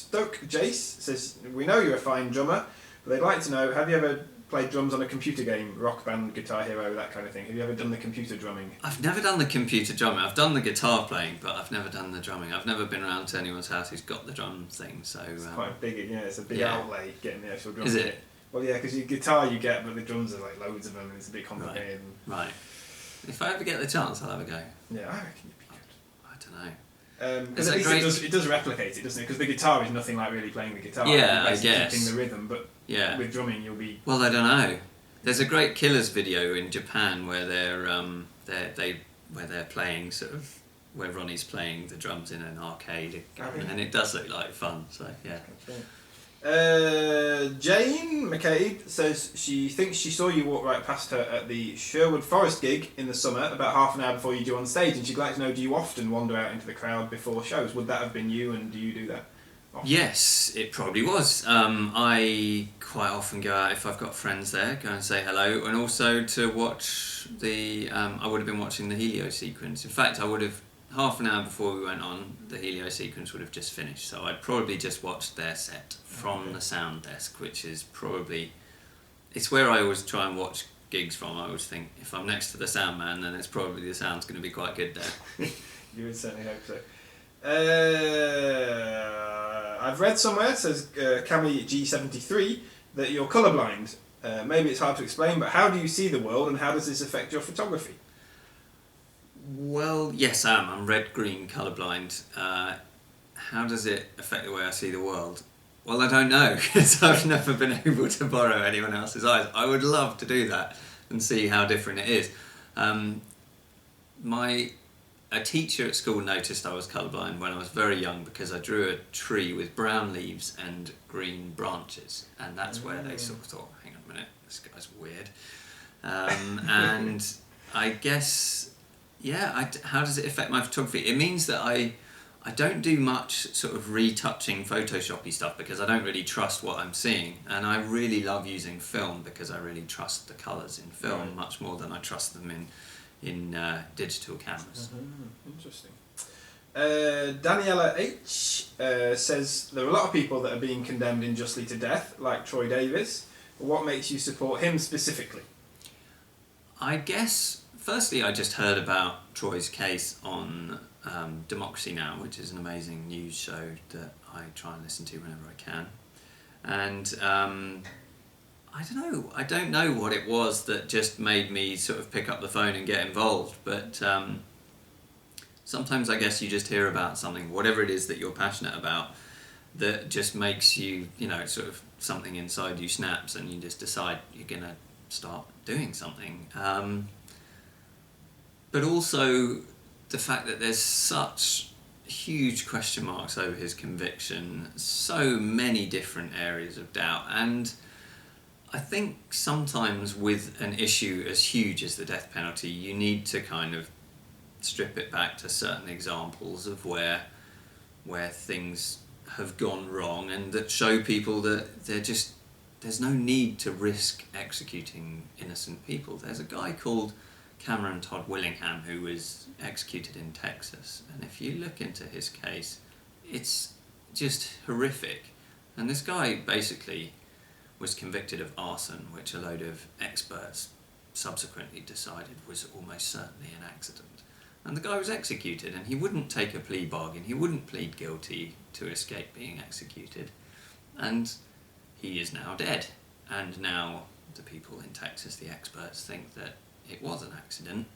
Stoke Jace says, we know you're a fine drummer, but they'd like to know, have you ever played drums on a computer game, Rock Band, Guitar Hero, that kind of thing? Have you ever done the computer drumming? I've never done the computer drumming. I've done the guitar playing, but I've never done the drumming. I've never been around to anyone's house who's got the drum thing, so... It's quite a big, it's a big outlay getting the actual drum. Is it? Well, yeah, because your guitar you get, but the drums are like loads of them, and it's a bit complicated. Right. If I ever get the chance, I'll have a go. Yeah, I reckon you'd be good. I don't know. Because at least it does replicate it, doesn't it? Because the guitar is nothing like really playing the guitar. Yeah, I guess. Keeping the rhythm, but with drumming you'll be... Well, I don't know. There's a great Killers video in Japan where they're playing sort of where Ronnie's playing the drums in an arcade, and it does look like fun. So yeah. Jane McCabe says she thinks she saw you walk right past her at the Sherwood Forest gig in the summer, about half an hour before you do on stage, and she'd like to know, do you often wander out into the crowd before shows? Would that have been you, and do you do that often? Yes, it probably was. I quite often go out if I've got friends there, go and say hello, and also to watch the... I would have been watching the Helio sequence. In fact, I would have, half an hour before we went on, the Helio sequence would have just finished, so I'd probably just watched their set from the sound desk, which is probably... It's where I always try and watch gigs from. I always think, if I'm next to the sound man, then it's probably the sound's going to be quite good there. You would certainly hope so. I've read somewhere, says Cami G73, that you're colourblind. Maybe it's hard to explain, but how do you see the world, and how does this affect your photography? Well, yes, I am. I'm red-green colourblind. How does it affect the way I see the world? Well, I don't know, because I've never been able to borrow anyone else's eyes. I would love to do that and see how different it is. A teacher at school noticed I was colourblind when I was very young because I drew a tree with brown leaves and green branches, and that's where they sort of thought, hang on a minute, this guy's weird. And I guess, how does it affect my photography? It means that I don't do much sort of retouching Photoshoppy stuff because I don't really trust what I'm seeing, and I really love using film because I really trust the colours in film much more than I trust them in digital cameras. Interesting. Daniela H says there are a lot of people that are being condemned unjustly to death, like Troy Davis. What makes you support him specifically? I guess, firstly, I just heard about Troy's case on Democracy Now!, which is an amazing news show that I try and listen to whenever I can. And I don't know what it was that just made me sort of pick up the phone and get involved, but sometimes I guess you just hear about something, whatever it is that you're passionate about, that just makes you, sort of something inside you snaps and you just decide you're going to start doing something. But also the fact that there's such huge question marks over his conviction, so many different areas of doubt, and I think sometimes with an issue as huge as the death penalty, you need to kind of strip it back to certain examples of where things have gone wrong, and that show people that there's no need to risk executing innocent people. There's a guy called Cameron Todd Willingham who was executed in Texas, and if you look into his case, it's just horrific. And this guy basically was convicted of arson, which a load of experts subsequently decided was almost certainly an accident. And the guy was executed, and he wouldn't take a plea bargain, he wouldn't plead guilty to escape being executed. And he is now dead. And now the people in Texas, the experts, think that it was an accident,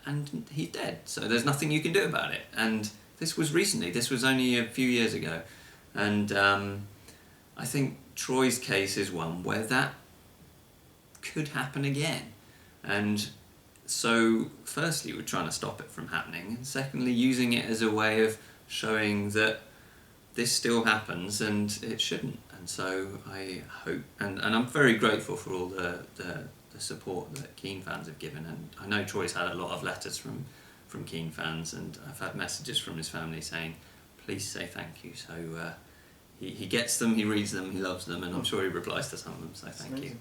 and he's dead. So there's nothing you can do about it. And this was recently, this was only a few years ago. And I think Troy's case is one where that could happen again. And so firstly we're trying to stop it from happening, and secondly using it as a way of showing that this still happens and it shouldn't. And so I hope, and I'm very grateful for all the support that Keane fans have given, and I know Troy's had a lot of letters from Keane fans, and I've had messages from his family saying please say thank you. So he gets them, he reads them, he loves them, and I'm sure he replies to some of them, so thank you.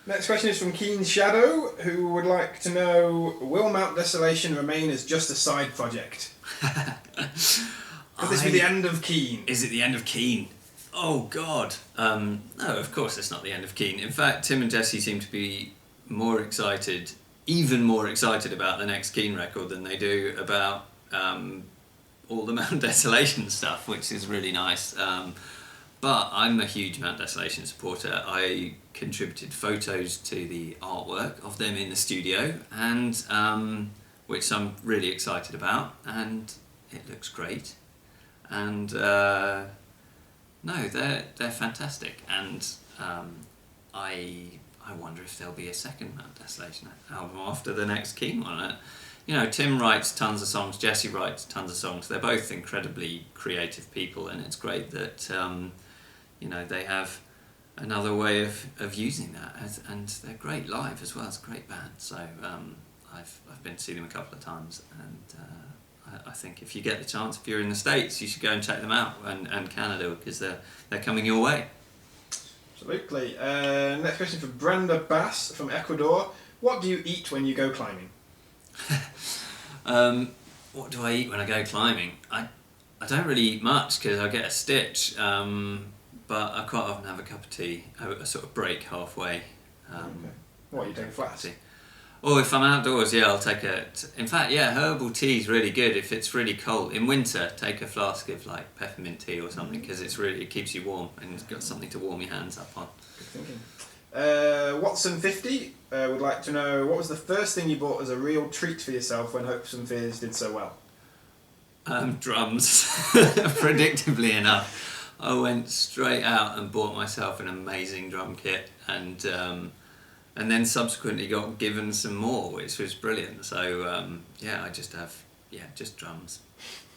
Next question is from Keane Shadow, who would like to know, will Mount Desolation remain as just a side project? Could this be the end of Keane? Is it the end of Keane? Oh God! No, of course it's not the end of Keane. In fact, Tim and Jesse seem to be even more excited about the next Keane record than they do about all the Mount Desolation stuff, which is really nice. But I'm a huge Mount Desolation supporter. I contributed photos to the artwork of them in the studio, and which I'm really excited about, and it looks great. And no, they're fantastic, and I wonder if there'll be a second Mount Desolation album after the next Keane one. You know, Tim writes tons of songs, Jesse writes tons of songs. They're both incredibly creative people, and it's great that you know, they have another way of using that, and they're great live as well. It's a great band. So I've been to see them a couple of times, and I think if you get the chance, if you're in the States, you should go and check them out, and Canada, because they're coming your way. Absolutely. Next question from Brenda Bass from Ecuador. What do you eat when you go climbing? What do I eat when I go climbing? I don't really eat much because I get a stitch, but I quite often have a cup of tea, a sort of break halfway. Okay. What, you take a flat tea? Or if I'm outdoors, yeah, I'll take in fact, yeah, herbal tea is really good if it's really cold. In winter, take a flask of like peppermint tea or something, because it keeps you warm and it's got something to warm your hands up on. Good thinking. Watson50 would like to know, what was the first thing you bought as a real treat for yourself when Hopes and Fears did so well? Drums. Predictably enough, I went straight out and bought myself an amazing drum kit, and then subsequently got given some more, which was brilliant. So yeah, I just have just drums.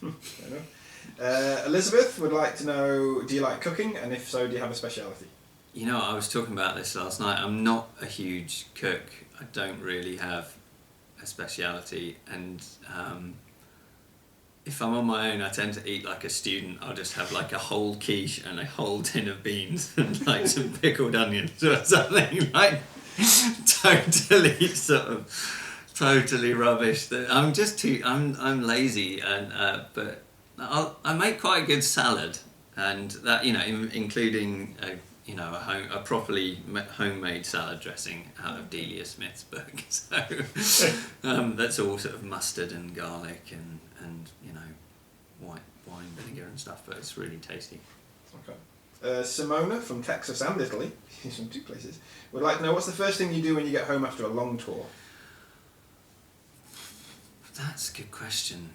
Fair enough. Elizabeth would like to know, do you like cooking, and if so, do you have a speciality? You know, I was talking about this last night. I'm not a huge cook. I don't really have a speciality, and if I'm on my own, I tend to eat like a student. I'll just have like a whole quiche and a whole tin of beans and like some pickled onions or something, like totally rubbish. I'm lazy, and but I make quite a good salad, and that, you know, including a properly homemade salad dressing out of Delia Smith's book. So that's all sort of mustard and garlic and you know, white wine vinegar and stuff, but it's really tasty. Okay. Simona from Texas and Italy, she's from two places, would like to know, what's the first thing you do when you get home after a long tour? That's a good question.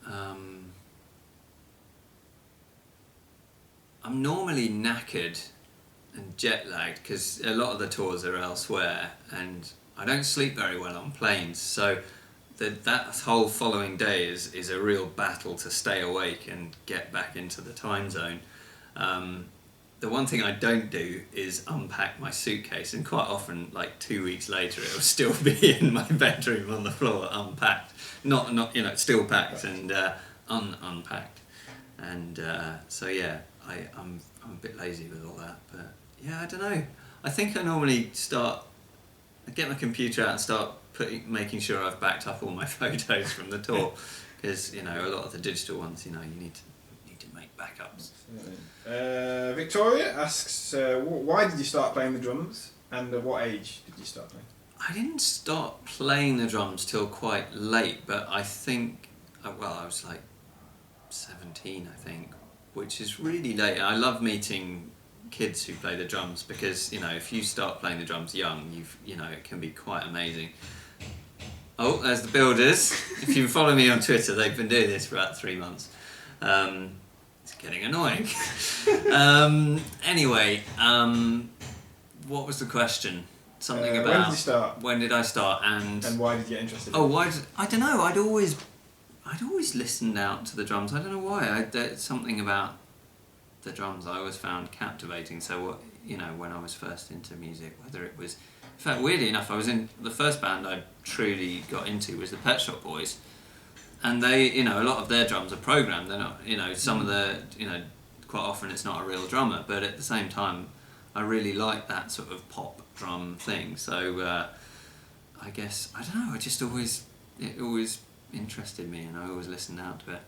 I'm normally knackered and jet lagged because a lot of the tours are elsewhere, and I don't sleep very well on planes, so that whole following day is a real battle to stay awake and get back into the time zone. The one thing I don't do is unpack my suitcase, and quite often, like 2 weeks later, it'll still be in my bedroom on the floor, unpacked, not you know, still packed and unpacked, and so yeah, I'm a bit lazy with all that, but yeah, I don't know. I think I normally I get my computer out and start making sure I've backed up all my photos from the tour, because you know, a lot of the digital ones, you know, you need to make backups. Victoria asks, why did you start playing the drums, and at what age did you start playing? I didn't start playing the drums till quite late, but I think, I was like 17, I think, which is really late. I love meeting kids who play the drums, because you know, if you start playing the drums young, you know, it can be quite amazing. Oh, there's the Builders. If you follow me on Twitter, they've been doing this for about 3 months. It's getting annoying. Anyway, what was the question? Something about... When did you start? When did I start, and why did you get interested? Oh, I don't know. I'd always listened out to the drums. I don't know why. There's something about the drums I always found captivating. So, you know, when I was first into music, whether it was... In fact, weirdly enough, I was in... The first band I truly got into was the Pet Shop Boys. And they, you know, a lot of their drums are programmed. They're not, you know, some of the, you know, quite often it's not a real drummer, but at the same time, I really like that sort of pop drum thing. So, I guess, I don't know, it always interested me, and I always listened out to it.